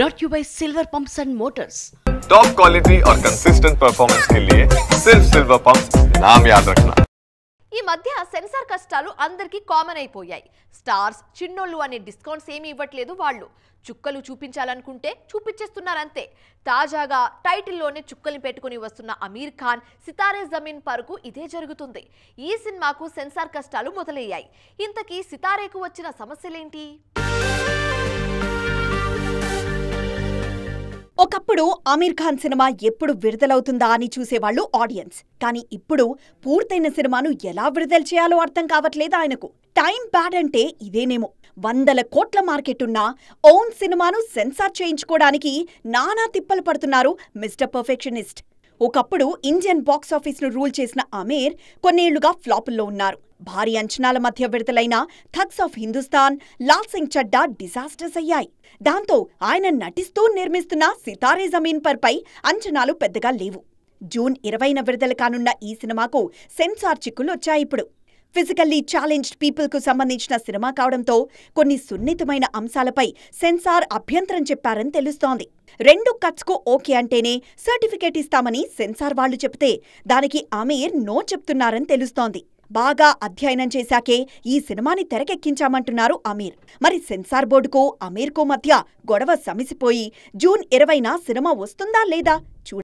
brought to you by Silver Pumps and Motors. Top quality और consistent performance के लिए सिर्फ सिल्वर पंप्स नाम याद रखना। ఈ మధ్య సెన్సార్ కష్టాలు అందరికీ కామన్ అయిపోయాయి. స్టార్స్ చిన్నోళ్ళు అనే డిస్కౌంట్స్ ఏమీ ఇవ్వట్లేదు. వాళ్ళు చుక్కలు చూపించాలనుకుంటే చూపించేస్తున్నారంతే. తాజాగా టైటిల్లోనే చుక్కల్ని పెట్టుకుని వస్తున్న అమీర్ ఖాన్ సితారే జమీన్ పర్కు ఇదే జరుగుతుంది. ఈ సినిమాకు సెన్సార్ కష్టాలు మొదలయ్యాయి. ఇంతకీ సితారేకు వచ్చిన సమస్యలేంటి? ఒకప్పుడు అమీర్ ఖాన్ సినిమా ఎప్పుడు విడుదలవుతుందా అని చూసేవాళ్లు ఆడియన్స్. కానీ ఇప్పుడు పూర్తయిన సినిమాను ఎలా విడుదల చేయాలో అర్థం కావట్లేదు ఆయనకు. టైం బ్యాడ్ అంటే ఇదేనేమో. 100 కోట్ల మార్కెట్ ఉన్న ఓన్ సినిమాను సెన్సార్ చేయించుకోవడానికి నానా తిప్పలు పడుతున్నారు మిస్టర్ పర్ఫెక్షనిస్ట్. ఒకప్పుడు ఇండియన్ బాక్సాఫీస్ను రూల్ చేసిన అమీర్ కొన్నేళ్లుగా ఫ్లాపుల్లో ఉన్నారు. భారీ అంచనాల మధ్య విడుదలైన thugs of Hindustan, Lal Singh Chadda disasters అయ్యాయి. దాంతో ఆయన నటిస్తూ నిర్మిస్తున్న సితారే జమీన్ పర్ పై అంచనాలు పెద్దగా లేవు. జూన్ 20న విడుదల కానున్న ఈ సినిమాకు సెన్సార్ చిక్కులు వచ్చాయిప్పుడు. ఫిజికల్లీ ఛాలెంజ్డ్ పీపుల్కు సంబంధించిన సినిమా కావడంతో కొన్ని సున్నితమైన అంశాలపై సెన్సార్ అభ్యంతరం చెప్పారని తెలుస్తోంది. 2 కట్స్కు ఓకే అంటేనే సర్టిఫికేట్ ఇస్తామని సెన్సార్ వాళ్లు చెబితే దానికి అమీర్ నో చెప్తున్నారని తెలుస్తోంది. బాగా అధ్యయనం చేశాకే ఈ సినిమాని తెరకెక్కించామంటున్నారు అమీర్. మరి సెన్సార్ బోర్డుకు అమీర్కు మధ్య గొడవ సమిసిపోయి జూన్ 20న సినిమా వస్తుందా లేదా